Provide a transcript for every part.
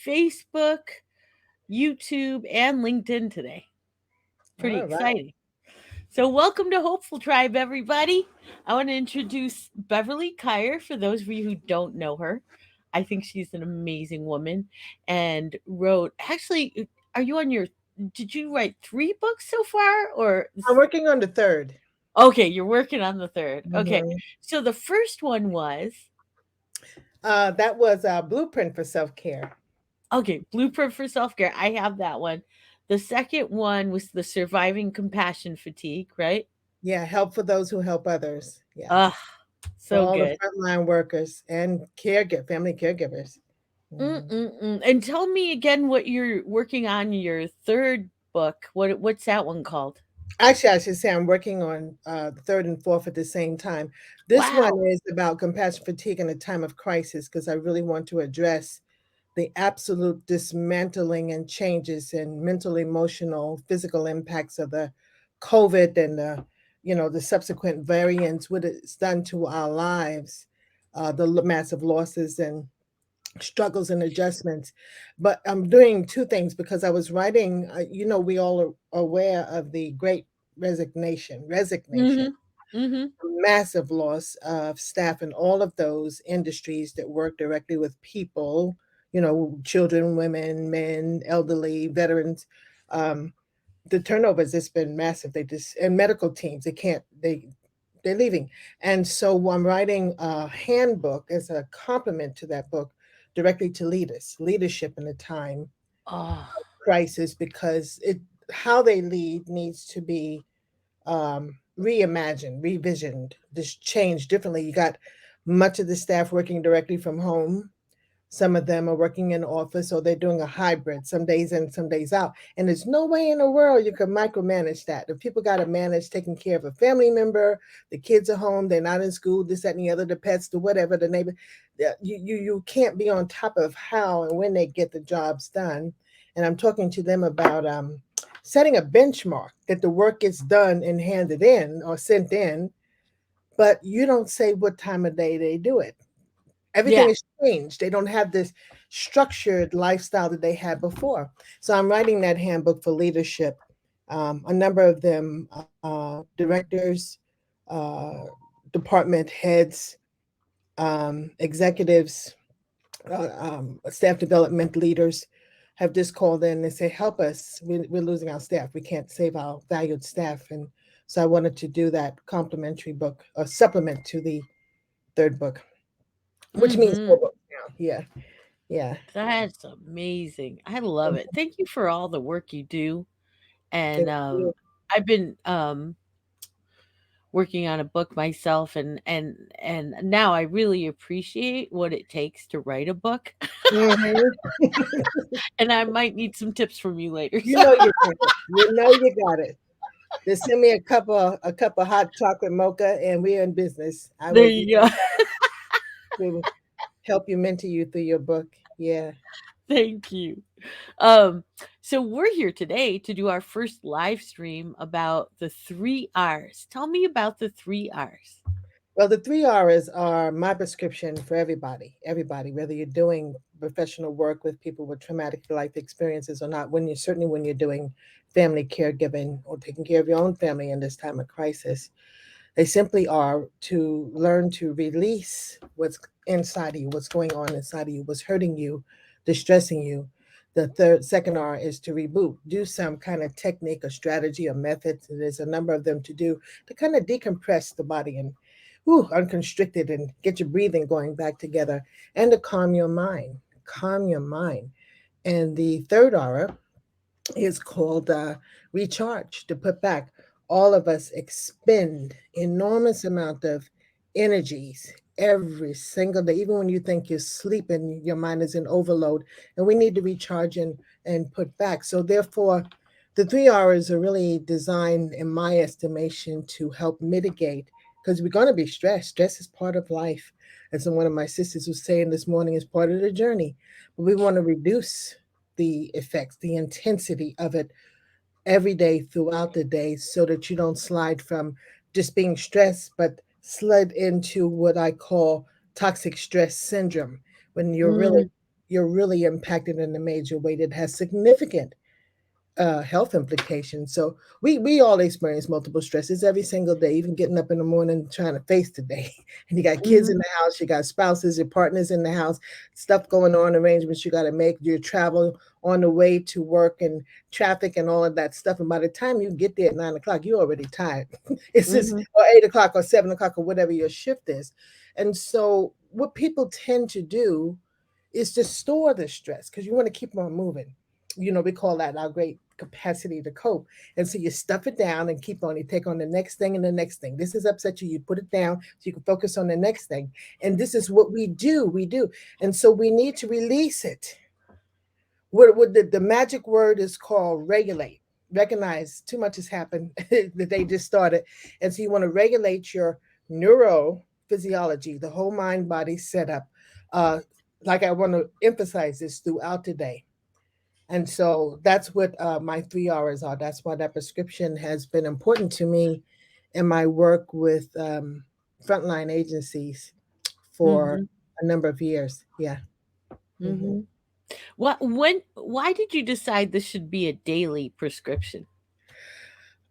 Facebook, YouTube, and LinkedIn today. Pretty All right. exciting. So, welcome to Hopeful Tribe, everybody. I want to introduce Beverly Kyer for those of you who don't know her. I think she's an amazing woman and wrote, actually, are you on your, did you write three books so far? Or, I'm working on the third. okay, you're working on the third. Okay. Mhm. So, the first one was, That was a blueprint for self care. okay, Blueprint for Self Care. I have that one. The second one was the Surviving Compassion Fatigue, right? Yeah, help for those who help others. Yeah, Ah, for so all the good. frontline workers and family caregivers. Mhm. Mm-mm-mm. And tell me again what you're working on your third book. What's that one called? Actually, I should say I'm working on the third and fourth at the same time. This one Wow. is about compassion fatigue in a time of crisis because I really want to address the absolute dismantling and changes in mental, emotional, physical impacts of the COVID and the subsequent variants, what it's done to our lives, massive losses and struggles and adjustments. But I'm doing two things because I was writing. We all are aware of the Great Resignation, Mm-hmm. Mm-hmm. massive loss of staff in all of those industries that work directly with people, children, women, men, elderly, veterans. Um, the turnover has just been massive. And medical teams, they're leaving. And so I'm writing a handbook as a complement to that book directly to leadership in a time Oh. crisis, because how they lead needs to be reimagined, revisioned, just changed differently. You got much of the staff working directly from home. Some of them are working in office, or they're doing a hybrid, some days in, some days out. And there's no way in the world you can micromanage that. If people got to manage taking care of a family member, the kids are home, they're not in school, this, that, and the other, the pets, the whatever, the neighbor, you can't be on top of how and when they get the jobs done. And I'm talking to them about setting a benchmark that the work gets done and handed in or sent in, but you don't say what time of day they do it. Everything Yeah. has changed. They don't have this structured lifestyle that they had before. So I'm writing that handbook for leadership. A number of them, directors, uh, department heads, executives, staff development leaders have just called in and say, help us. We're losing our staff. We can't save our valued staff. And so I wanted to do that complimentary book, a supplement to the third book, which means Mm-hmm. four books now. Yeah. Yeah. That's amazing. I love it. Thank you for all the work you do. And Thank you. I've been working on a book myself, and now I really appreciate what it takes to write a book. Mhm. And I might need some tips from you later. You know you got it. You know you got it. Just send me a cup of hot chocolate mocha, and we're in business. I There will be you go. to help you mentor you through your book. Yeah. Thank you. Um, so we're here today to do our first live stream about the three R's. Tell me about the three R's. Well, the three R's are my prescription for everybody. Everybody, whether you're doing professional work with people with traumatic life experiences or not, when you're doing family caregiving or taking care of your own family in this time of crisis, they simply are to learn to release what's inside of you, what's going on inside of you, what's hurting you, distressing you. Second R is to reboot, do some kind of technique or strategy or method. There's a number of them to do to kind of decompress the body and unconstricted and get your breathing going back together, and to calm your mind. Calm your mind. And the third R is called recharge, to put back. All of us expend enormous amount of energies every single day, even when you think you're sleeping, your mind is in overload, and we need to recharge and put back. So therefore, the three R's are really designed, in my estimation, to help mitigate, because we're going to be stressed. Stress is part of life, as one of my sisters was saying this morning, is part of the journey. But we want to reduce the effects, the intensity of it every day throughout the day, so that you don't slide from just being stressed, but slid into what I call toxic stress syndrome, when you're really Mm, you're really impacted in a major way that has significant health implications. So we all experience multiple stresses every single day, even getting up in the morning trying to face the day. And you got kids in Mhm. the house, you got spouses, your partners in the house, stuff going on, arrangements you got to make, your travel on the way to work and traffic and all of that stuff. And by the time you get there at 9 o'clock, you're already tired. It's just Mhm. or 8 o'clock or 7 o'clock or whatever your shift is. And so what people tend to do is to store the stress because you want to keep on moving. We call that our great capacity to cope. And so you stuff it down and keep on. You take on the next thing and the next thing. This has upset you. You put it down so you can focus on the next thing. And this is what we do. We do. And so we need to release it. What the magic word is called regulate. Recognize too much has happened. The day just started. And so you want to regulate your neurophysiology, the whole mind body setup. Uh, like I want to emphasize this throughout the day. And so that's what my 3 hours are. That's why that prescription has been important to me in my work with frontline agencies for Mhm. a number of years. Yeah. Mhm. Mhm. Why did you decide this should be a daily prescription?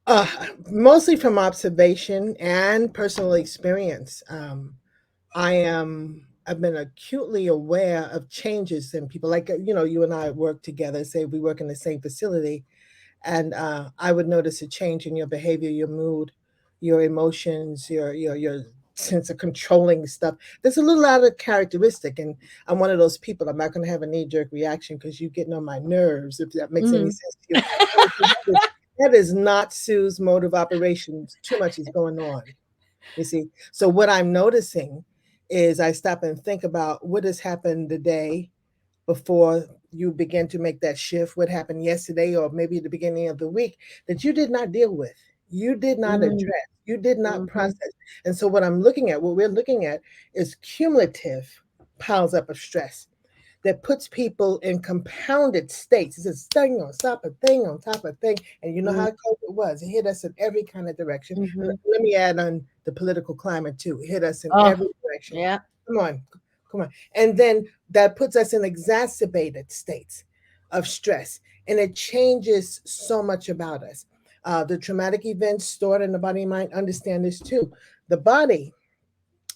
Uh, Mostly from observation and personal experience. I've been acutely aware of changes in people. Like, you and I work together, say we work in the same facility. And I would notice a change in your behavior, your mood, your emotions, your sense of controlling stuff. There's a little out of characteristic, and I'm one of those people. I'm not going to have a knee jerk reaction because you're getting on my nerves. If that makes any Mhm. sense to you, that is not Sue's mode of operations. Too much is going on. You see, so what I'm noticing is I stop and think about what has happened today before you begin to make that shift, what happened yesterday or maybe at the beginning of the week that you did not deal with, you did not Mm. address, you did not Mhm. process. And so what we're looking at is cumulative piles up of stress that puts people in compounded states. It's a thing on top of thing on top of thing. And you know Mm. how COVID was. It hit us in every kind of direction. And Mhm. let me add on the political climate too. It hit us in Oh, every direction. yeah. Come on, come on. And then that puts us in exacerbated states of stress. And it changes so much about us. The traumatic events stored in the body and mind, understand this too. The body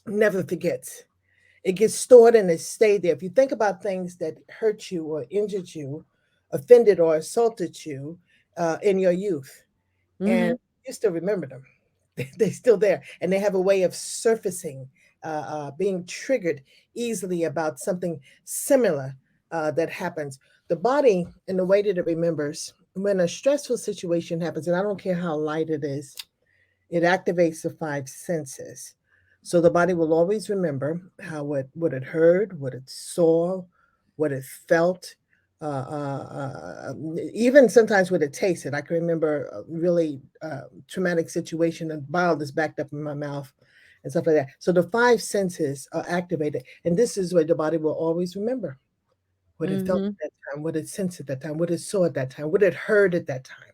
never forgets. It gets stored and it stay there. If you think about things that hurt you or injured you, offended or assaulted you in your youth, and Mhm. you still remember them, they're still there, and they have a way of surfacing, being triggered easily about something similar that happens. The body, in the way that it remembers, when a stressful situation happens, and I don't care how light it is, it activates the five senses. So the body will always remember what it heard, what it saw, what it felt, even sometimes what it tasted. I can remember a really traumatic situation and bile is backed up in my mouth and stuff like that. So the five senses are activated, and this is what the body will always remember: what it felt Mhm. at that time, what it sensed at that time, what it saw at that time, what it heard at that time,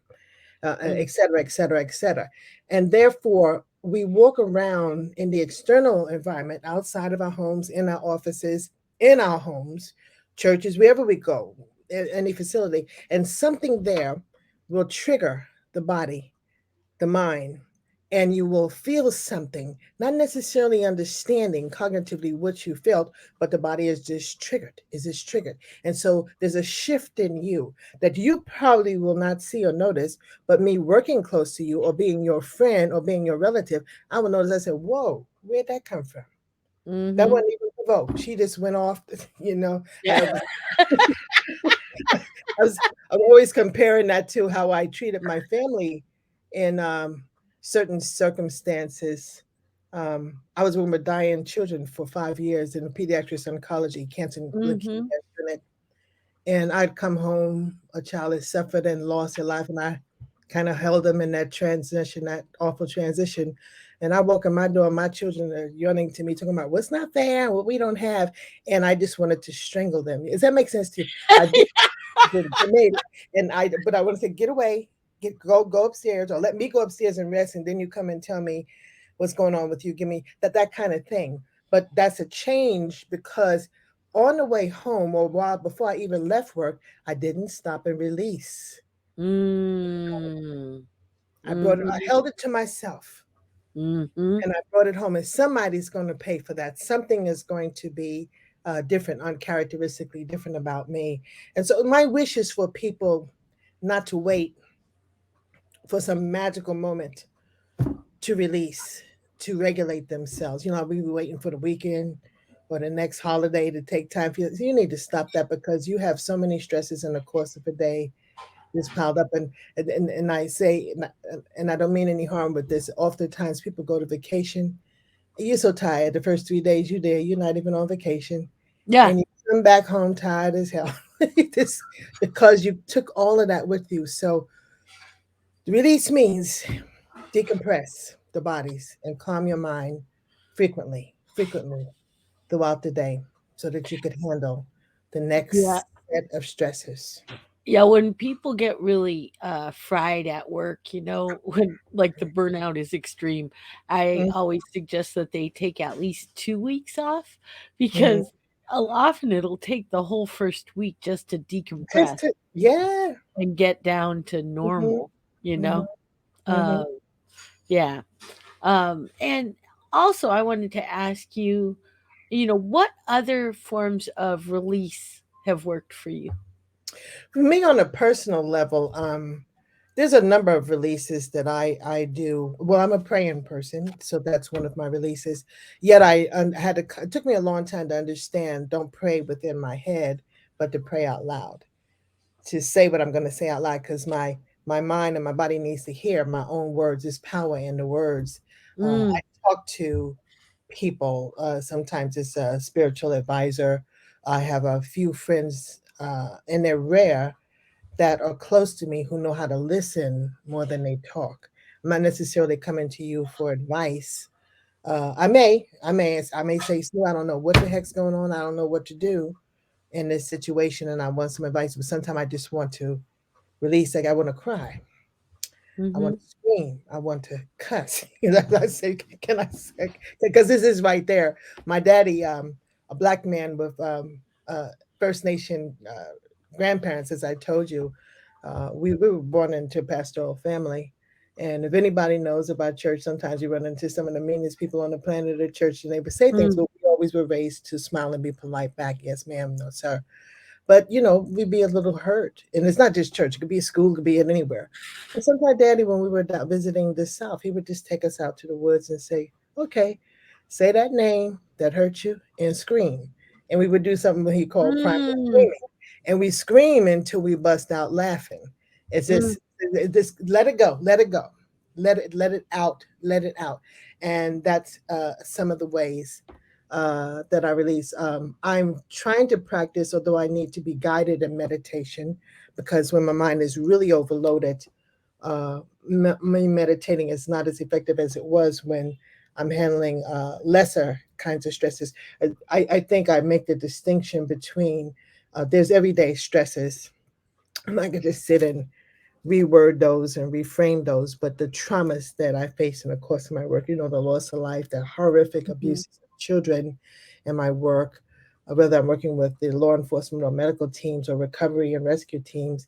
Mm. et cetera, et cetera, et cetera. And therefore, we walk around in the external environment outside of our homes, in our offices, in our homes, churches, wherever we go, any facility, and something there will trigger the body, the mind, and you will feel something, not necessarily understanding cognitively what you felt, but the body is just triggered. And so there's a shift in you that you probably will not see or notice, but me working close to you or being your friend or being your relative, I will notice. I said, whoa, where'd that come from? That Mhm. wasn't even provoked. She just went off, you know. Yeah. I was I was I'm always comparing that to how I treated my family in certain circumstances. I was with dying children for 5 years in pediatrics oncology, cancer and leukemia Mhm. unit. And I'd come home, a child had suffered and lost their life, and I kind of held them in that transition, that awful transition. And I walk in my door, my children are yelling to me, talking about what's not fair, what we don't have. And I just wanted to strangle them. Does that make sense to you? I did they made it. And but I want to say, get away, go upstairs, or let me go upstairs and rest, and then you come and tell me what's going on with you. Give me that kind of thing. But that's a change because on the way home or while before I even left work, I didn't stop and release. Mm. I Mhm. held it to myself Mhm. and I brought it home. And somebody's going to pay for that. Something is going to be different, uncharacteristically different about me. And so my wish is for people not to wait for some magical moment to release, to regulate themselves. We be waiting for the weekend or the next holiday to take time for you. You need to stop that because you have so many stresses in the course of a day just piled up. And I say, and I don't mean any harm with this. Oftentimes people go to vacation. You're so tired. The first 3 days you're there, you're not even on vacation, Yeah. and you come back home tired as hell. This because you took all of that with you. So release means decompress the bodies and calm your mind frequently throughout the day so that you could handle the Yeah. next set of stressors. Yeah, when people get really fried at work, when like the burnout is extreme, I Mhm, always suggest that they take at least 2 weeks off mhm. because often it'll take the whole first week just to decompress Yeah. and get down to Mhm, normal, you mhm, know? mhm. Uh, yeah. And also, I wanted to ask you, what other forms of release have worked for you? For me, on a personal level, there's a number of releases that I do. Well, I'm a praying person, so that's one of my releases. Yet I it took me a long time to understand. Don't pray within my head, but to pray out loud, to say what I'm going to say out loud, because my mind and my body needs to hear my own words. There's power in the words. Mm, I talk to people. Sometimes it's a spiritual advisor. I have a few friends, and they're rare that are close to me who know how to listen more than they talk. I'm not necessarily coming to you for advice. I may say, Sue, I don't know what the heck's going on. I don't know what to do in this situation, and I want some advice. But sometimes I just want to release. Like I want to cry. I want mhm, to scream. I want to cuss. I say, can I say? Because this is right there. My daddy, a black man with uh, First Nation grandparents, as I told you, we were born into a pastoral family. And if anybody knows about church, sometimes you run into some of the meanest people on the planet at church, and they would say things, mm, but we always were raised to smile and be polite back. Yes, ma'am. No, sir. But we'd be a little hurt. And it's not just church, it could be a school, it could be anywhere. And sometimes daddy, when we were down visiting the South, he would just take us out to the woods and say, okay, say that name that hurt you and scream. And we would do something he called primal mm, screaming. And we scream until we bust out laughing. It's mm, just let it go, let it go. Let it out, let it out. And that's some of the ways that I release. I'm trying to practice, although I need to be guided in meditation, because when my mind is really overloaded, me meditating is not as effective as it was when I'm handling lesser kinds of stresses. I think I make the distinction between there's everyday stresses. I'm not going to just sit and reword those and reframe those, but the traumas that I face in the course of my work, the loss of life, the horrific mhm, abuses of children in my work, whether I'm working with the law enforcement or medical teams or recovery and rescue teams,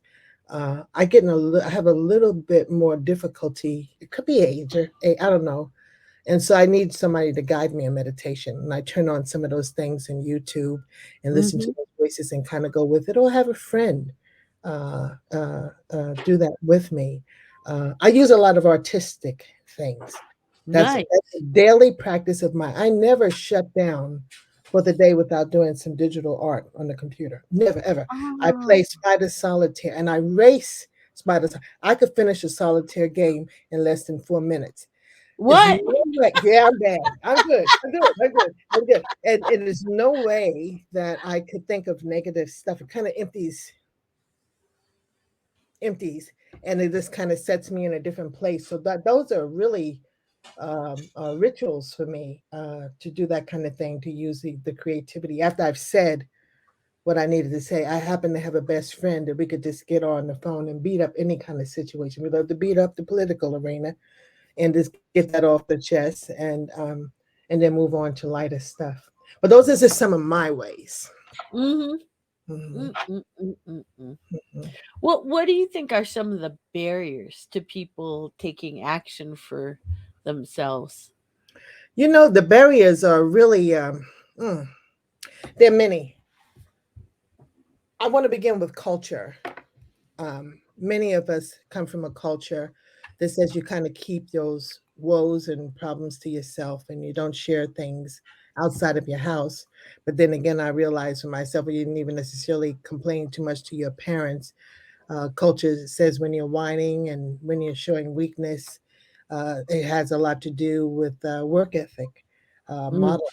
I have a little bit more difficulty. It could be age, or I don't know, and so I need somebody to guide me in meditation. And I turn on some of those things in YouTube and listen to mhm. those voices and kind of go with it, or have a friend do that with me. I use a lot of artistic things. That's Nice. a daily practice of mine. I never shut down for the day without doing some digital art on the computer. Never, ever. I Oh, play Spider Solitaire and I race Spider. I could finish a solitaire game in less than 4 minutes. There's no what? way. Yeah, I'm bad. I'm good. I'm good. I'm good. I'm good. And there's no way that I could think of negative stuff. It kind of empties, and it just kind of sets me in a different place. So those are really rituals for me to do that kind of thing, to use the creativity. After I've said what I needed to say, I happen to have a best friend that we could just get on the phone and beat up any kind of situation. We love to beat up the political arena and just get that off the chest and then move on to lighter stuff. But those are just some of my ways. Mhm. Mhm, Mm, mm, mm, mm, mm. mhm. What do you think are some of the barriers to people taking action for themselves? The barriers are really, mm, there are many. I want to begin with culture. Many of us come from a culture that says you kind of keep those woes and problems to yourself and you don't share things outside of your house. But then again, I realized for myself, you didn't even necessarily complain too much to your parents. Culture says when you're whining and when you're showing weakness, it has a lot to do with work ethic. Mm, Model.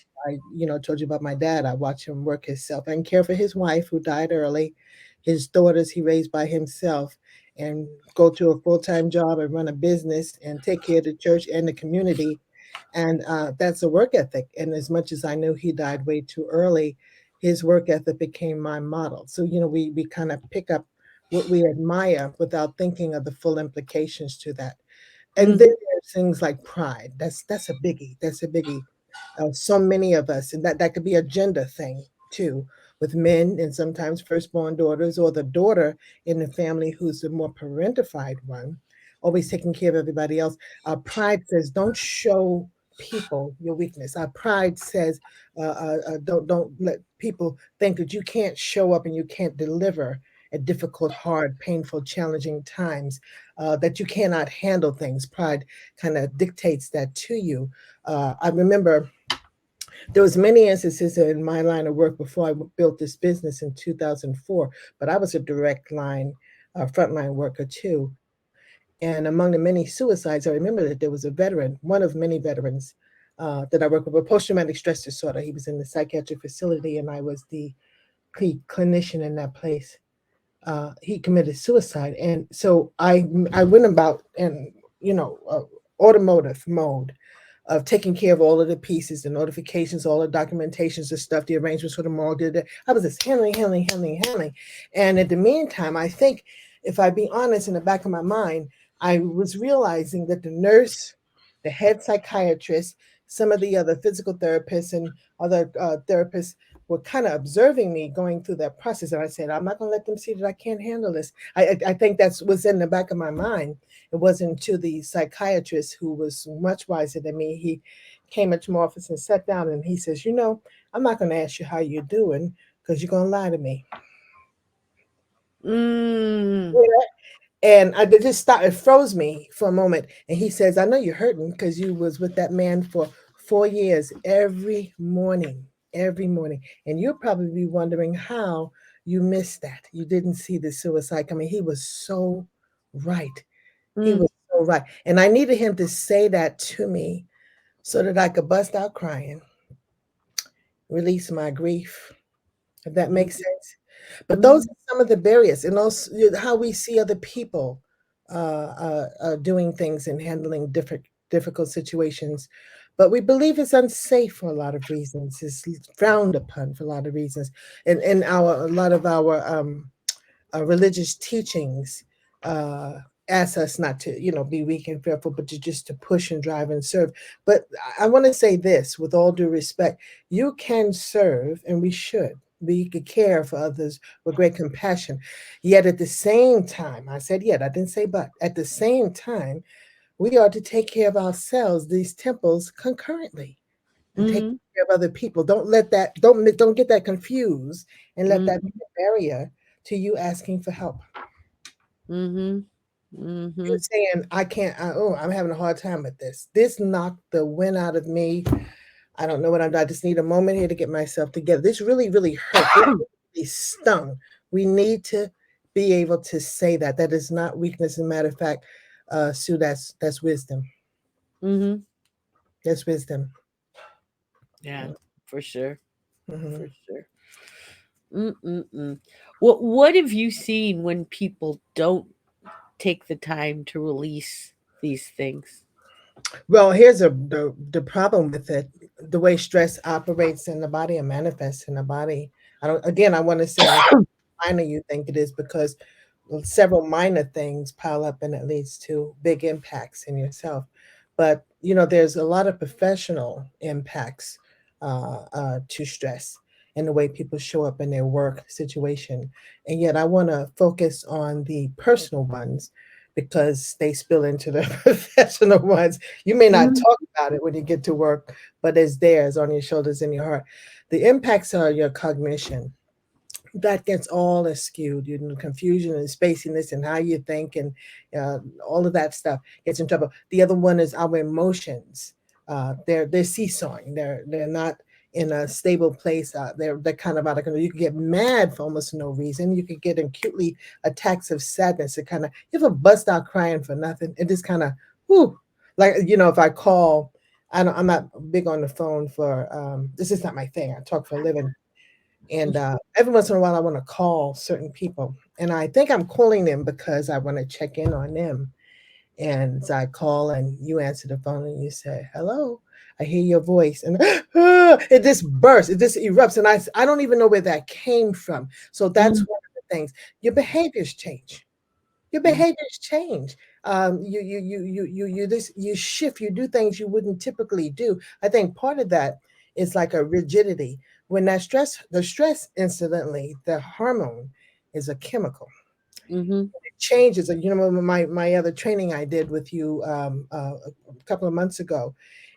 Told you about my dad. I watched him work himself and care for his wife who died early, his daughters he raised by himself, and go to a full-time job and run a business and take care of the church and the community. And that's a work ethic. And as much as I knew he died way too early, his work ethic became my model. So, we kind of pick up what we admire without thinking of the full implications to that. And then mhm, there's things like pride. That's a biggie. That's a biggie. So many of us, and that could be a gender thing too, with men and sometimes firstborn daughters or the daughter in the family who's the more parentified one, always taking care of everybody else. Our pride says, don't show people your weakness. Our pride says, don't let people think that you can't show up and you can't deliver at difficult, hard, painful, challenging times, that you cannot handle things. Pride kind of dictates that to you. I remember there was many instances in my line of work before I built this business in 2004, but I was a direct line, frontline worker too. And among the many suicides, I remember that there was a veteran, one of many veterans that I worked with, with post-traumatic stress disorder. He was in the psychiatric facility, and I was the clinician in that place. He committed suicide, and so I went about in automotive mode of taking care of all of the pieces, the notifications, all the documentations, the stuff, the arrangements for the morgue. I was just handling. And at the meantime, I think if I be honest, in the back of my mind, I was realizing that the nurse, the head psychiatrist, some of the other physical therapists and other therapists were kind of observing me going through that process. And I said, I'm not going to let them see that I can't handle this. I think that's was in the back of my mind. It wasn't to the psychiatrist who was much wiser than me. He came into my office and sat down and he says, I'm not going to ask you how you're doing because you're going to lie to me. mm, Yeah. And I just stopped. It froze me for a moment. And he says, I know you're hurting because you was with that man for 4 years every morning. And you'll probably be wondering how you missed that. You didn't see the suicide coming. He was so right. He mm, was so right. And I needed him to say that to me so that I could bust out crying, release my grief, if that makes mhm, sense. But those mhm, are some of the barriers, and also how we see other people doing things and handling different difficult situations. But we believe it's unsafe for a lot of reasons. It's frowned upon for a lot of reasons, and our a lot of our religious teachings uh, ask us not to, be weak and fearful, but to just to push and drive and serve. But I want to say this, with all due respect, you can serve, and we should. We could care for others with great compassion. Yet at the same time, I said yet, I didn't say but. At the same time, we are to take care of ourselves, these temples, concurrently, and take mhm, care of other people. Don't let that don't get that confused and let that be mhm, a barrier to you asking for help. mhm, You mhm, saying I can't. I'm having a hard time with this. This knocked the wind out of me. I don't know what I'm doing. I just need a moment here to get myself together. This really, really hurt. This really stung. We need to be able to say that. That is not weakness. As a matter of fact, Sue, that's wisdom. mhm. That's wisdom. Yeah, for sure, Mm-hmm. for sure. Mm-mm-mm. What have you seen when people don't take the time to release these things? Well, here's the problem with it. The way stress operates in the body and manifests in the body. I don't. Again, I want to say I don't minor you think it is because several minor things pile up and it leads to big impacts in yourself. But there's a lot of professional impacts to stress. and the way people show up in their work situation. And yet I want to focus on the personal ones because they spill into the professional ones. You may not Mm, talk about it when you get to work, but it's there, it's on your shoulders and your heart. The impacts are your cognition. That gets all skewed. You know, confusion and spaciness and how you think and uh, all of that stuff gets in trouble. The other one is our emotions. They're seesawing. They're not in a stable place. They're kind of out of control. You can get mad for almost no reason. You could get acutely attacks of sadness. It kind of you ever bust out crying for nothing. It just kind of whoo, like if I call. I'm not big on the phone for this is not my thing. I talk for a living, and every once in a while, I want to call certain people. And I think I'm calling them because I want to check in on them. And so I call and you answer the phone and you say, hello, I hear your voice. And it just bursts, it just erupts. And I don't even know where that came from. So that's mm, one of the things. Your behaviors change. Your mm, behaviors change. You shift. You do things you wouldn't typically do. I think part of that is like a rigidity. When the stress, incidentally, the hormone is a chemical. mhm, It changes. My other training I did with you a couple of months ago.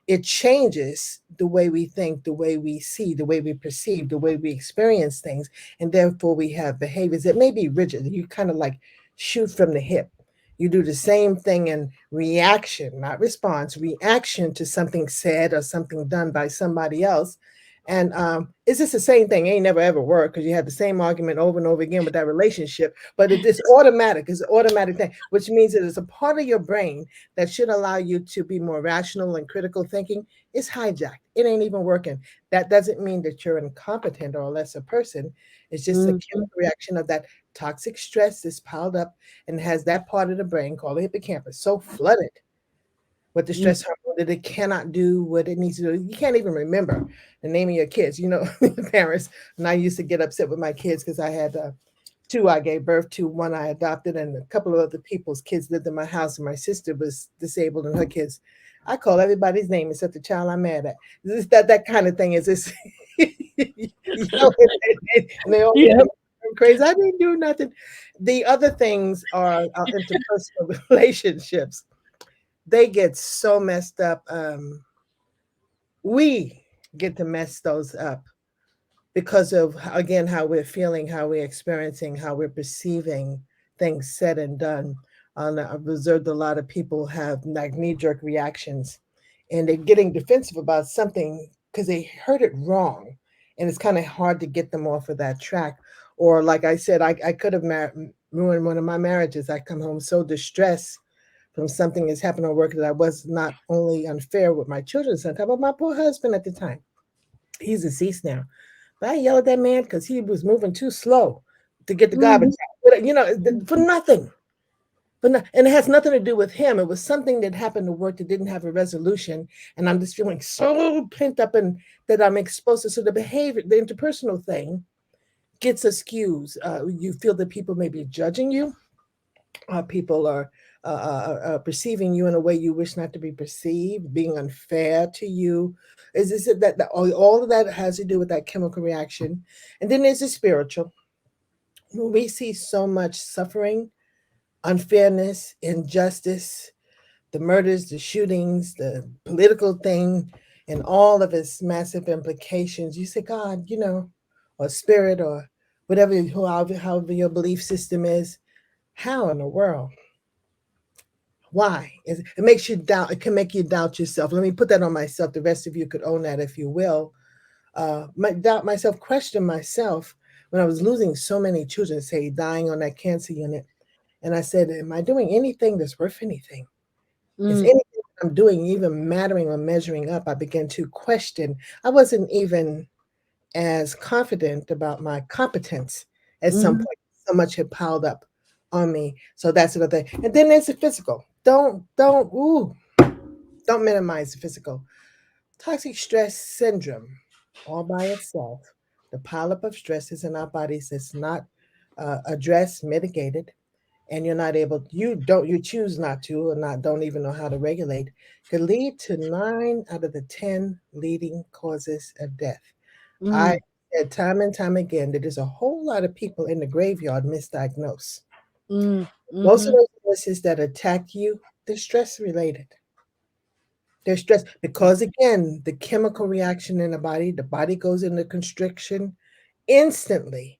It changes the way we think, the way we see, the way we perceive, the way we experience things, and therefore we have behaviors that may be rigid. You kind of like shoot from the hip. You do the same thing in reaction, not response, reaction to something said or something done by somebody else. And it's just the same thing. It ain't never ever worked because you have the same argument over and over again with that relationship. But it is automatic. It's an automatic thing, which means that it's a part of your brain that should allow you to be more rational and critical thinking. It's hijacked. It ain't even working. That doesn't mean that you're incompetent or a lesser person. It's just a mhm, chemical reaction of that toxic stress that's piled up and has that part of the brain called the hippocampus so flooded with the mm, stress hormone that it cannot do what it needs to do. You can't even remember the name of your kids. Parents. And I used to get upset with my kids because I had two I gave birth to, one I adopted, and a couple of other people's kids lived in my house, and my sister was disabled and her kids. I call everybody's name except the child I'm mad at. This that kind of thing is this. And they all think yeah, I'm crazy. I didn't do nothing. The other things are interpersonal relationships. They get so messed up. We get to mess those up because of again how we're feeling, how we're experiencing, how we're perceiving things said and done. I've observed a lot of people have like knee-jerk reactions, and they're getting defensive about something because they heard it wrong, and it's kind of hard to get them off of that track. Or like I said, I could have ruined one of my marriages. I come home so distressed from something that's happened at work that I was not only unfair with my children sometimes, but my poor husband at the time. He's deceased now. But I yelled at that man because he was moving too slow to get the garbage mhm, out. For nothing. And it has nothing to do with him. It was something that happened to work that didn't have a resolution. And I'm just feeling so pent up and that I'm exposed to. So the behavior, the interpersonal thing gets askews. You feel that people may be judging you. People are perceiving you in a way you wish not to be perceived, being unfair to you. Is this that all of that has to do with that chemical reaction? And then there's the spiritual. When we see so much suffering, unfairness, injustice, the murders, the shootings, the political thing, and all of its massive implications, you say, God, or spirit, or whatever, however your belief system is, how in the world? Why? It makes you doubt. It can make you doubt yourself. Let me put that on myself. The rest of you could own that if you will. Doubt myself, question myself when I was losing so many children, say dying on that cancer unit. And I said, am I doing anything that's worth anything? Is mm, anything I'm doing even mattering or measuring up? I began to question. I wasn't even as confident about my competence at some mhm, point. So much had piled up on me. So that's another thing. And then there's the physical. Don't minimize the physical. Toxic stress syndrome, all by itself, the pileup of stresses in our bodies that's not addressed, mitigated, and you choose not to, or not don't even know how to regulate, could lead to 9 out of the 10 leading causes of death. I mm, said time and time again that there's a whole lot of people in the graveyard misdiagnosed. Mm, Most of mhm. those illnesses that attack you, they're stress related. They're stress because again, the chemical reaction in the body goes into constriction instantly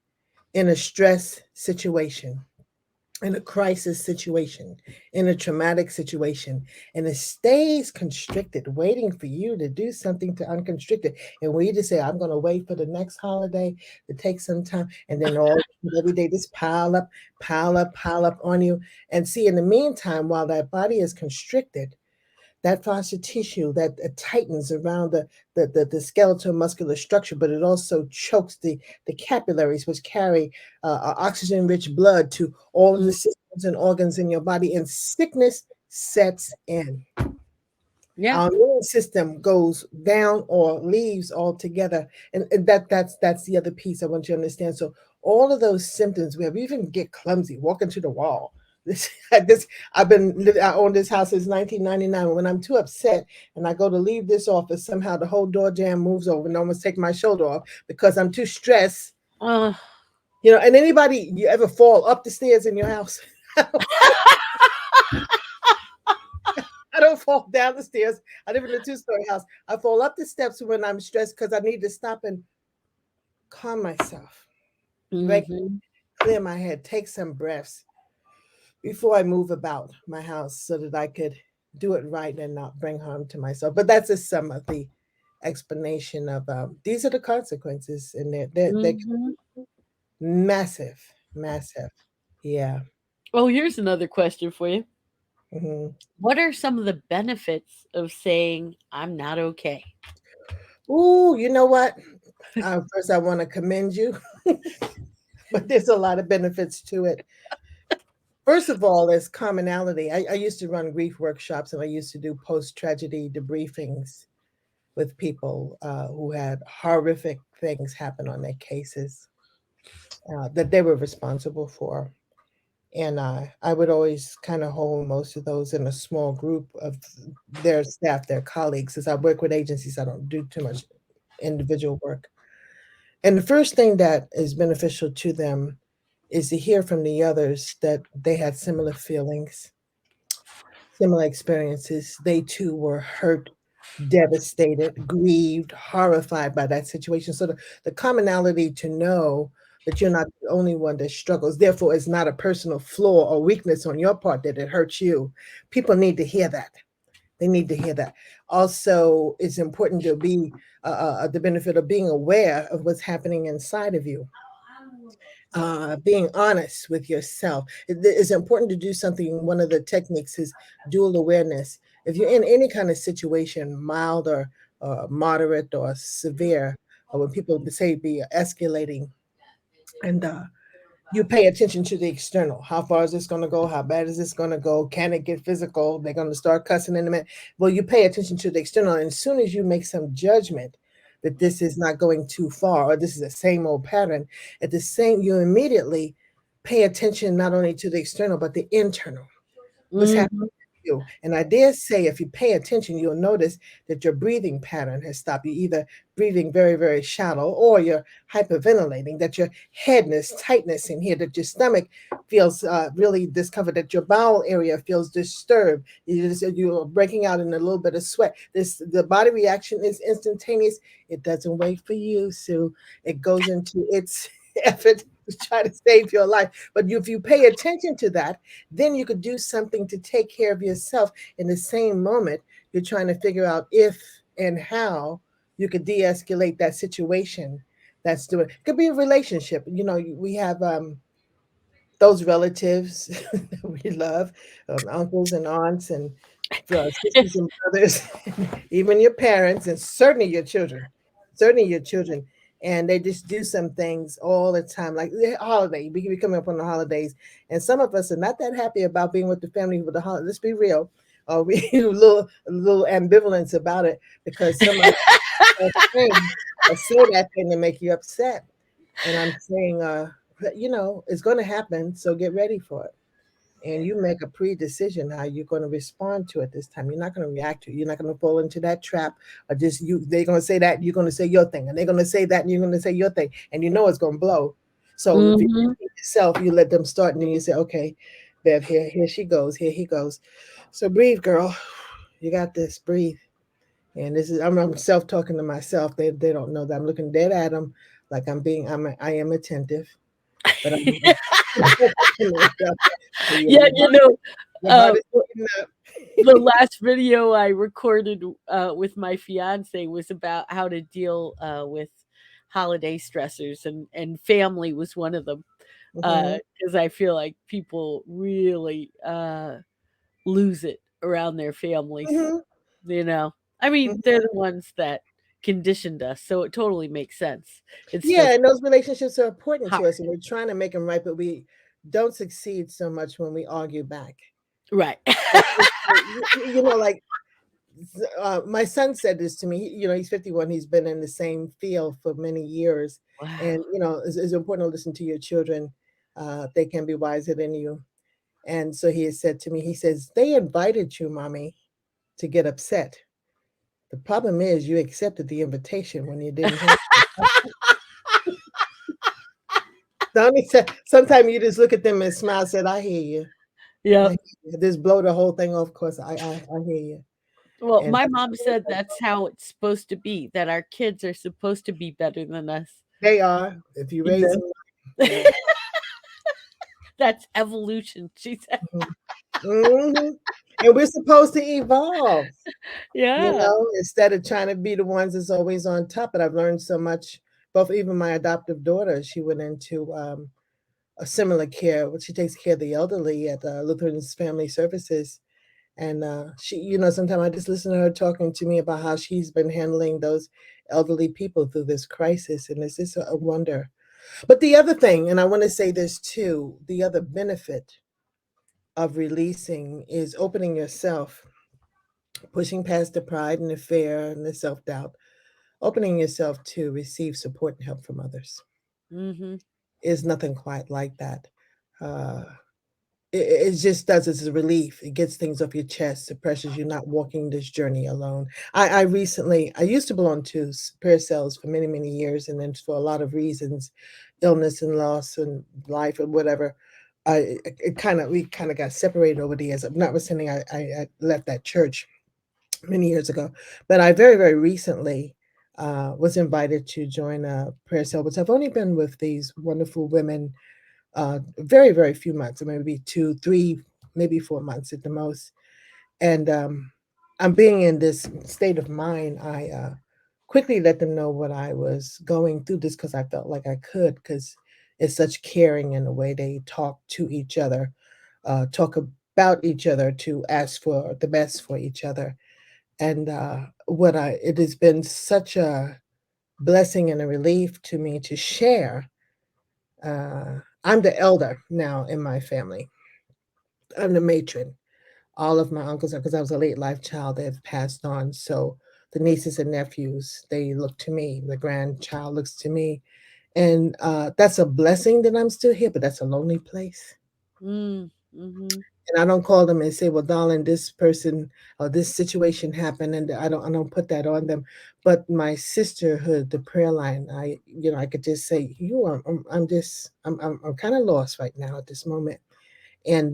in a stress situation, in a crisis situation, in a traumatic situation, and it stays constricted, waiting for you to do something to unconstrict it. And we just say, I'm going to wait for the next holiday to take some time, and then all every day just pile up, pile up, pile up on you. And see, in the meantime, while that body is constricted, that fascia tissue that tightens around the skeletal muscular structure, but it also chokes the capillaries, which carry oxygen rich blood to all of the Mm, systems and organs in your body, and sickness sets in. yeah. Our immune system goes down or leaves altogether, and that's the other piece I want you to understand. So all of those symptoms, we even get clumsy, walk into the wall. This, this I own this house since 1999. When I'm too upset and I go to leave this office, somehow the whole door jam moves over and I almost take my shoulder off because I'm too stressed. Uh, And anybody, you ever fall up the stairs in your house? I don't fall down the stairs. I live in a two-story house. I fall up the steps when I'm stressed because I need to stop and calm myself, right? mhm. Clear my head, take some breaths before I move about my house so that I could do it right and not bring harm to myself. But that's just some of the explanation of these are the consequences, and they're Mhm. massive, massive. Yeah. Oh, here's another question for you. Hmm. What are some of the benefits of saying I'm not okay? Ooh, you know what? First, I want to commend you, but there's a lot of benefits to it. First of all, there's commonality. I used to run grief workshops and I used to do post tragedy debriefings with people who had horrific things happen on their cases that they were responsible for. And I would always kind of hold most of those in a small group of their staff, their colleagues. As I work with agencies, I don't do too much individual work. And the first thing that is beneficial to them is to hear from the others that they had similar feelings, similar experiences. They too were hurt, devastated, grieved, horrified by that situation. So the commonality to know that you're not the only one that struggles. Therefore, it's not a personal flaw or weakness on your part that it hurts you. People need to hear that. They need to hear that. Also, it's important to be the benefit of being aware of what's happening inside of you, being honest with yourself. It's important to do something. One of the techniques is dual awareness. If you're in any kind of situation, mild or moderate or severe, or when people say be escalating, and you pay attention to the external. How far is this going to go? How bad is this going to go? Can it get physical? They're going to start cussing in a minute. Well, you pay attention to the external. And as soon as you make some judgment that this is not going too far or this is the same old pattern, at the same, you immediately pay attention not only to the external, but the internal. What's happening? Mhm. You. And I dare say, if you pay attention, you'll notice that your breathing pattern has stopped. You either breathing very, very shallow or you're hyperventilating, that your headness, tightness in here, that your stomach feels really discomfort, that your bowel area feels disturbed. You're breaking out in a little bit of sweat. The body reaction is instantaneous. It doesn't wait for you, Sue. It goes into its effort to try to save your life. But if you pay attention to that, then you could do something to take care of yourself in the same moment. You're trying to figure out if and how you could de-escalate that situation that's doing it. Could be a relationship. We have those relatives we love, uncles and aunts and sisters and brothers, even your parents, and certainly your children. And they just do some things all the time, like the holiday. We can be coming up on the holidays, and some of us are not that happy about being with the family for the holiday. Let's be real. We a little ambivalence about it because some of us thing or say that thing to make you upset. And I'm saying, it's going to happen, so get ready for it. and you make a pre-decision how you're going to respond to it this time. You're not going to react to it. You're not going to fall into that trap or just you. They're going to say that, you're going to say your thing, and they're going to say that, and you're going to say your thing, and you know it's going to blow. So if you Hmm. yourself, you let them start, and then you say, okay, Bev, here she goes, here he goes. So breathe, girl. You got this. Breathe. And this is I'm self talking to myself. They don't know that I'm looking dead at them, like I am attentive, but I'm talking to myself. So Yeah, your uh, body's picking up. the last video I recorded with my fiance was about how to deal with holiday stressors, and family was one of them. Hmm. Because I feel like people really lose it around their families. Hmm. You know, I mean, they're Hmm. the ones that conditioned us, so it totally makes sense. It's Yeah, just and those relationships are important hard, to us, and we're trying to make them right, but we don't succeed so much when we argue back. right? Like my son said this to me. He's 51. He's been in the same field for many years, Wow. and it's important to listen to your children. They can be wiser than you. And so he has said to me, he says, they invited you, mommy, to get upset. The problem is you accepted the invitation when you didn't have to. Sometimes you just look at them and smile, said, I hear you. I Yep. hear you. Just blow the whole thing off course. I hear you. Well, And my mom said that's how it's supposed to be, that our kids are supposed to be better than us, they are, if you you raise know? them, yeah. That's evolution, she said. Mhm. Mhm. And we're supposed to evolve, Yeah. instead of trying to be the ones that's always on top. But I've learned so much. Both even my adoptive daughter, she went into a similar care. She takes care of the elderly at Lutheran's Family Services. And she, sometimes I just listen to her talking to me about how she's been handling those elderly people through this crisis. And it's just a wonder. But the other thing, and I want to say this too, the other benefit of releasing is opening yourself, pushing past the pride and the fear and the self doubt, opening yourself to receive support and help from others. Mhm. Is nothing quite like that. Uh, it just does. It's a relief. It gets things off your chest. It pressures you not walking this journey alone. I used to belong to prayer cells for many, many years. And then for a lot of reasons, illness and loss and life and whatever, we kind of got separated over the years. I'm not saying I left that church many years ago, but I very, very recently was invited to join a prayer cell, which I've only been with these wonderful women very, very few months, maybe 2, 3, maybe 4 months at the most. And I'm being in this state of mind. I quickly let them know what I was going through, just because I felt like I could, because it's such caring in the way they talk to each other, talk about each other, to ask for the best for each other. And it has been such a blessing and a relief to me to share. I'm the elder now in my family. I'm the matron. All of my uncles, because I was a late life child, they have passed on. So the nieces and nephews, they look to me. The grandchild looks to me. And that's a blessing that I'm still here, but that's a lonely place. Mm. Mhm. And I don't call them and say, well, darling, this person or this situation happened. And I don't put that on them. But my sisterhood, the prayer line, I could just say, I'm kind of lost right now at this moment. And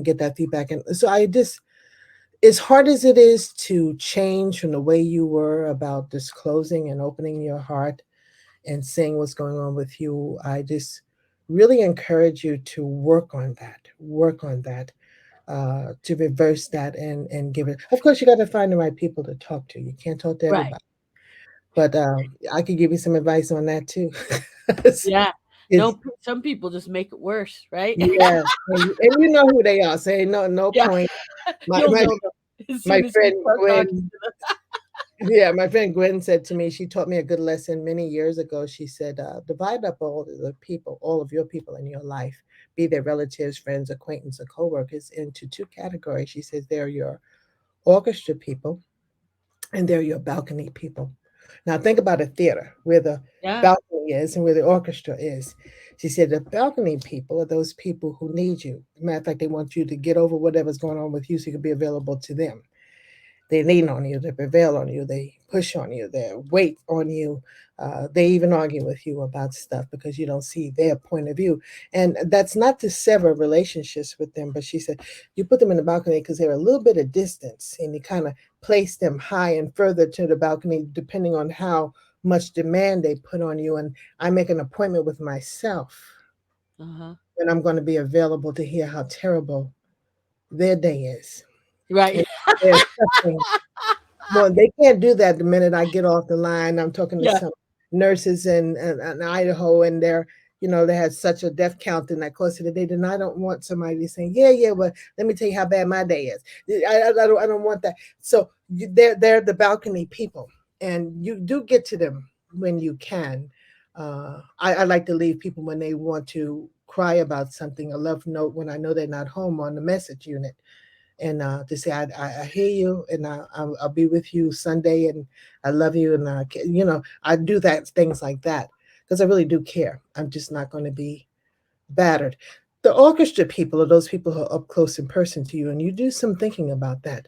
get that feedback. And so I just, as hard as it is to change from the way you were about disclosing and opening your heart and saying what's going on with you, I just really encourage you to work on that, to reverse that and give it. Of course, you got to find the right people to talk to. You can't talk to Right. everybody, but I could give you some advice on that too. it's, Yeah. it's No, some people just make it worse, right? yeah, and you know who they are. Say no Yeah. point. My You'll my know them as my soon as you friend start talking Gwen. to them. Yeah, my friend Gwen said to me, she taught me a good lesson many years ago. She said, divide up all of the people, all of your people in your life, be they relatives, friends, acquaintance, or coworkers, into two categories. She says they're your orchestra people and they're your balcony people. Now think about a theater where the Yeah. balcony is and where the orchestra is. She said the balcony people are those people who need you. Matter of fact, they want you to get over whatever's going on with you so you can be available to them. They lean on you, they prevail on you, they push on you, they wait on you. They even argue with you about stuff because you don't see their point of view. And that's not to sever relationships with them, but she said you put them in the balcony because they're a little bit of distance and you kind of place them high and further to the balcony depending on how much demand they put on you. And I make an appointment with myself Uh-huh. and I'm going to be available to hear how terrible their day is. Right. And they're suffering. Well, they can't do that the minute I get off the line. I'm talking to Yeah. some nurses in Idaho, and they had such a death count in that course of the day. Then I don't want somebody saying, "Yeah, yeah, well, let me tell you how bad my day is." I don't want that. So they're the balcony people, and you do get to them when you can. I like to leave people when they want to cry about something, a love note when I know they're not home on the message unit and to say I hear you and I'll be with you Sunday and I love you and I do that things like that because I really do care. I'm just not going to be battered. The orchestra people are those people who are up close in person to you, and you do some thinking about that.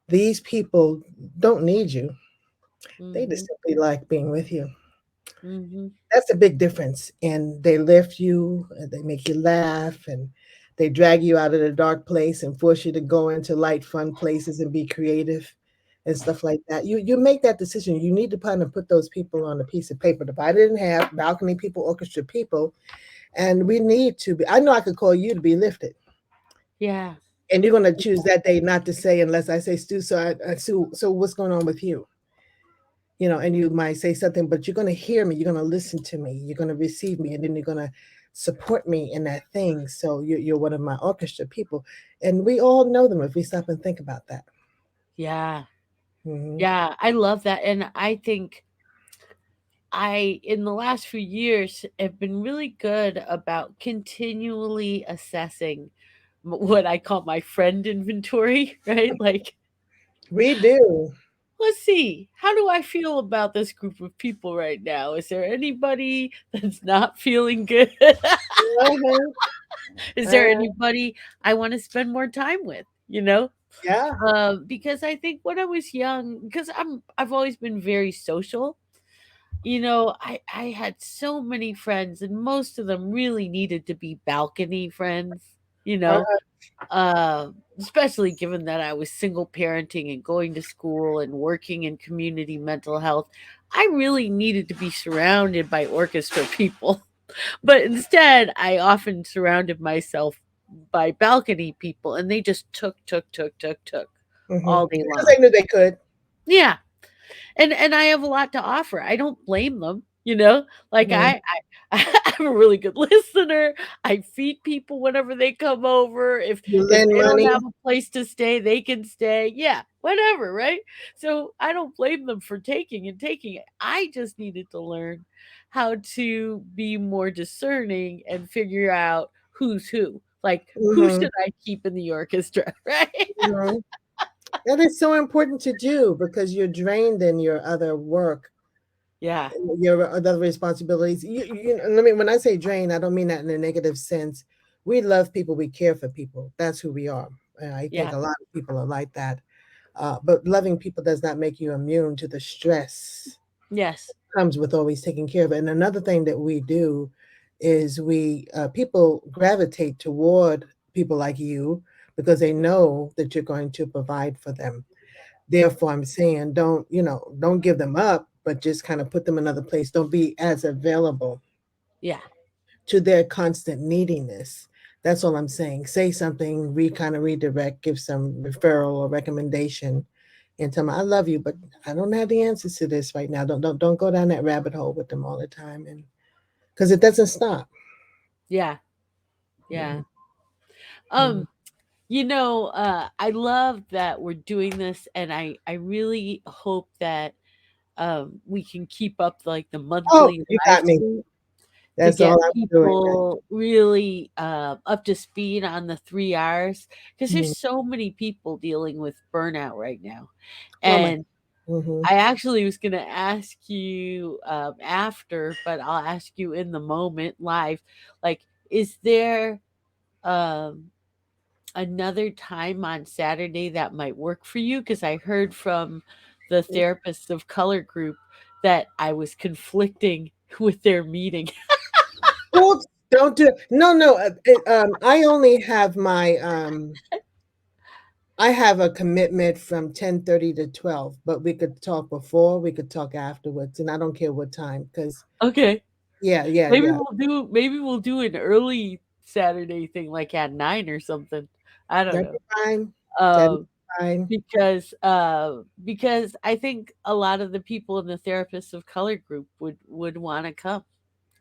These people don't need you; they just Mhm. simply like being with you. Mhm. That's a big difference. And they lift you, and they make you laugh, and they drag you out of the dark place and force you to go into light, fun places and be creative and stuff like that. You make that decision. You need to kind of put those people on a piece of paper. Divided in half, balcony people, orchestra people, and we need to be. I know I could call you to be lifted. Yeah. And you're gonna choose that day not to say unless I say Stu. Sue, so what's going on with you? And you might say something, but you're going to hear me, you're going to listen to me, you're going to receive me, and then you're going to support me in that thing. So you're one of my orchestra people. And we all know them if we stop and think about that. Yeah. Hmm. Yeah. I love that. And I think in the last few years, have been really good about continually assessing what I call my friend inventory, right? Like, We do. let's see, how do I feel about this group of people right now? Is there anybody that's not feeling good? Uh-huh. Is there Uh, anybody I want to spend more time with? You know, yeah. because I think when I was young, because I've always been very social. I had so many friends, and most of them really needed to be balcony friends. You know, Uh-huh. uh, especially given that I was single parenting and going to school and working in community mental health. I really needed to be surrounded by orchestra people. But instead, I often surrounded myself by balcony people, and they just took Hmm. all day Because long. they knew they could. Yeah, and I have a lot to offer. I don't blame them, you know? Like Hmm. I'm a really good listener. I feed people whenever they come over. You If lend they don't money. have a place to stay, they can stay. Yeah, whatever, right? So I don't blame them for taking and taking it. I just needed to learn how to be more discerning and figure out who's who. Like who Hmm. should I keep in the orchestra, right? Hmm. That is so important to do because you're drained in your other work, Yeah. your other responsibilities. Let me, when I say drain, I don't mean that in a negative sense. We love people, we care for people. That's who we are. And I think Yeah. a lot of people are like that. But loving people does not make you immune to the stress Yes. comes with always taking care of it. And another thing that we do is we people gravitate toward people like you because they know that you're going to provide for them. Therefore, I'm saying don't give them up, but just kind of put them another place. Don't be as available Yeah. to their constant neediness. That's all I'm saying. Say something, kind of redirect, give some referral or recommendation, and tell them I love you, but I don't have the answers to this right now. Don't go down that rabbit hole with them all the time, and because it doesn't stop. Yeah. Yeah. Mhm. Um, I love that we're doing this, and I really hope that we can keep up like the Oh, monthly you live got me. stream to That's get all I'm doing. people really up to speed on the 3 R's because there's Mhm. so many people dealing with burnout right now. Oh my. And Hmm. I actually was going to ask you after, but I'll ask you in the moment live. Like, is there um, another time on Saturday that might work for you? Because I heard from the therapists of color group that I was conflicting with their meeting. Don't do it. No, no. I only have I have a commitment from 10:30 to 12, but we could talk before, we could talk afterwards, and I don't care what time, because Okay. yeah, yeah, Maybe yeah. we'll do an early Saturday thing like at 9 or something. I don't That'd know. be fine. That'd Um, be fine. because I think a lot of the people in the therapists of color group would wanna come,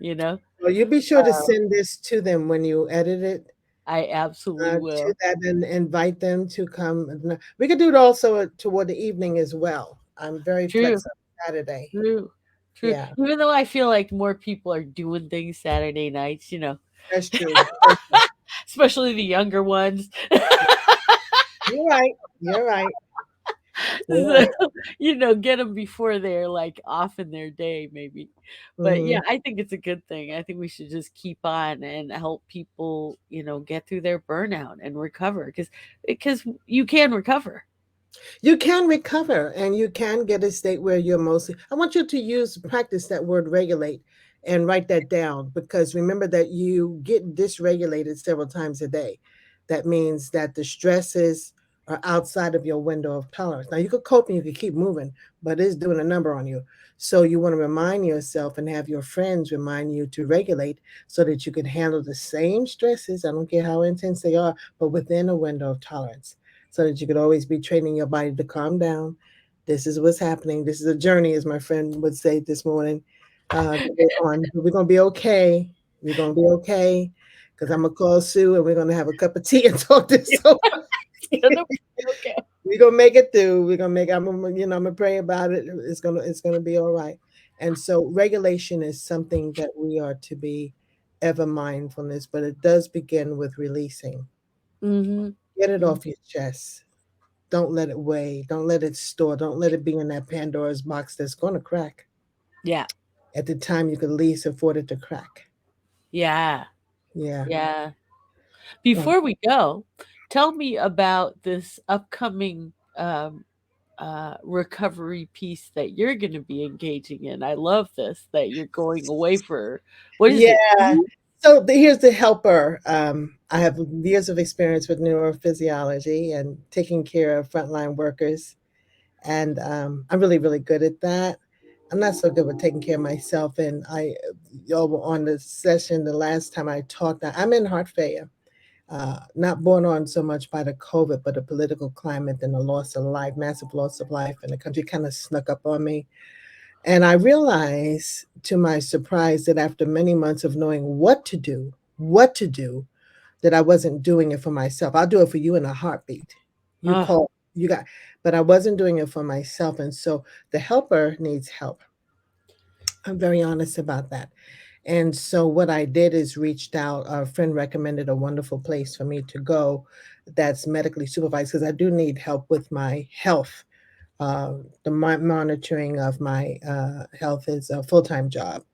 you know? Well, you be sure to send this to them when you edit it, I absolutely to will. that, and invite them to come. We could do it also toward the evening as well. I'm very True, flexible Saturday. true, true. Yeah, Even though I feel like more people are doing things Saturday nights, that's true. That's true. especially the younger ones. You're right. You're right. You're So, right. get them before they're, like, off in their day maybe. But, yeah, Hmm. I think it's a good thing. I think we should just keep on and help people, get through their burnout and recover because you can recover. You can recover, and you can get a state where you're mostly. I want you to practice that word regulate and write that down, because remember that you get dysregulated several times a day. That means that the stresses are outside of your window of tolerance. Now, you could cope and you could keep moving, but it's doing a number on you. So, you want to remind yourself and have your friends remind you to regulate so that you can handle the same stresses. I don't care how intense they are, but within a window of tolerance, so that you could always be training your body to calm down. This is what's happening. This is a journey, as my friend would say this morning. We're gonna be okay. We're gonna be okay. Because I'm gonna call Sue and we're gonna have a cup of tea and talk this over. It's gonna be okay. We're gonna make it through. We're gonna make. I'm gonna pray about it. It's gonna be all right. And so regulation is something that we are to be ever mindfulness, but it does begin with releasing. Mhm. Get it Mm. off your chest. Don't let it weigh. Don't let it store. Don't let it be in that Pandora's box that's going to crack Yeah. at the time you could least afford it to crack. Yeah. Yeah. Yeah. Oh. Before we go, tell me about this upcoming recovery piece that you're going to be engaging in. I love this that you're going away for. What is it? Yeah. So here's the helper. I have years of experience with neurophysiology and taking care of frontline workers, and I'm really, really good at that. I'm not so good with taking care of myself. And on the session, the last time I talked, I'm in heart failure. Not borne on so much by the COVID, but the political climate and the loss of life, massive loss of life in the country kind of snuck up on me. And I realized to my surprise that after many months of knowing what to do, that I wasn't doing it for myself. I'll do it for you in a heartbeat. You Oh, call, you got, but I wasn't doing it for myself. And so the helper needs help. I'm very honest about that. And so what I did is reached out. A friend recommended a wonderful place for me to go that's medically supervised, because I do need help with my health. The monitoring of my health is a full-time job.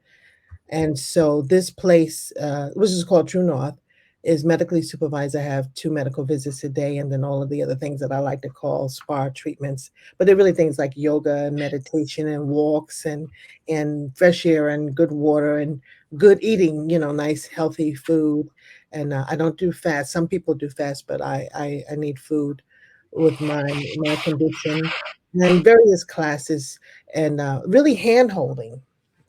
And so this place, which is called True North, is medically supervised. I have 2 medical visits a day, and then all of the other things that I like to call spa treatments. But they're really things like yoga and meditation and walks and fresh air and good water and good eating, nice healthy food. And I don't do fast. Some people do fast, but I need food with my condition, and various classes, and really hand holding.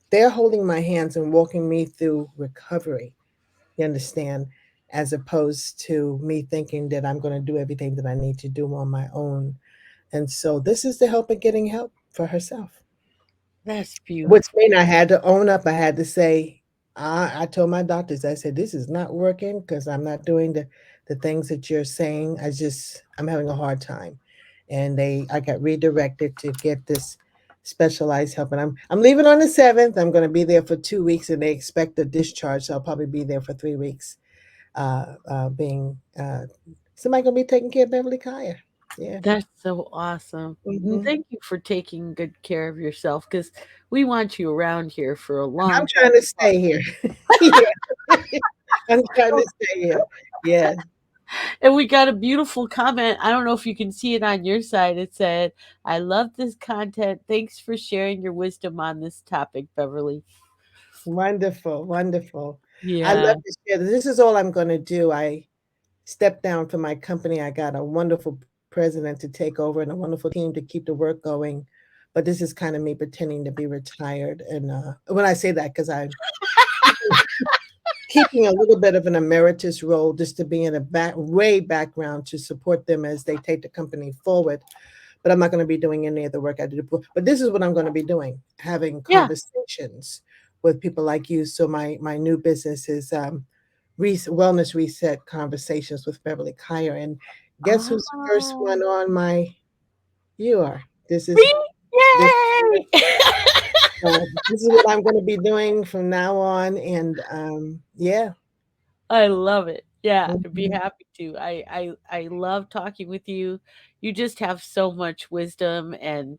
They're holding my hands and walking me through recovery, you understand, as opposed to me thinking that I'm going to do everything that I need to do on my own. And so this is the help of getting help for herself. that's Which beautiful. mean I had to own up. I had to say, I told my doctors, I said, this is not working because I'm not doing the things that you're saying. I'm having a hard time. And I got redirected to get this specialized help. And I'm leaving on the 7th. I'm going to be there for 2 weeks, and they expect a discharge. So I'll probably be there for 3 weeks, being somebody going to be taking care of Beverly Kaya. Yeah. That's so awesome. And Mhm. thank you for taking good care of yourself because we want you around here for a And I'm long trying to time. stay here. Yeah. I'm trying to stay here. Yeah. And we got a beautiful comment. I don't know if you can see it on your side. It said, I love this content. Thanks for sharing your wisdom on this topic, Beverly. Wonderful, wonderful. I love Yeah. to share. This is all I'm gonna do. I stepped down from my company. I got a wonderful president to take over and a wonderful team to keep the work going. But this is kind of me pretending to be retired. And when I say that, because I'm keeping a little bit of an emeritus role just to be in a way background to support them as they take the company forward. But I'm not going to be doing any of the work I did before. But this is what I'm going to be doing: having Yeah. conversations with people like you. So my new business is wellness reset conversations with Beverly Kyer, and guess who's the first one Oh, on my? You are. This is me? this. Yay! This is what I'm going to be doing from now on, and yeah. I love it. Yeah, I'd be Mhm. happy to. I love talking with you. You just have so much wisdom and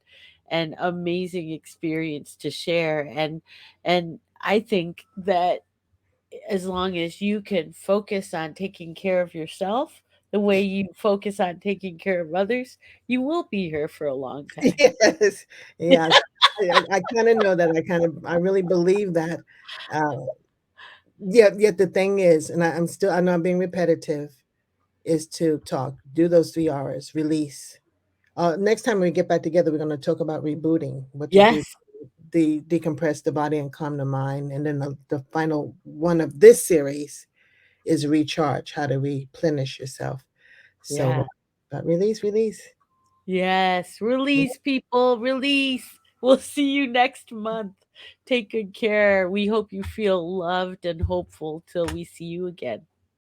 amazing experience to share and I think that as long as you can focus on taking care of yourself the way you focus on taking care of others, you will be here for a long time. Yes, yes. I kind of know that. I really believe that. Uh, yet the thing is, and I know I'm being repetitive, is to talk, do those 3 R's, release. Next time we get back together, we're going to talk about rebooting, what to do, Yes. decompress the body and calm the mind. And then the final one of this series is recharge, how to replenish yourself. So, Yeah. but release, release. Yes, release people, release. We'll see you next month. Take good care. We hope you feel loved and hopeful till we see you again.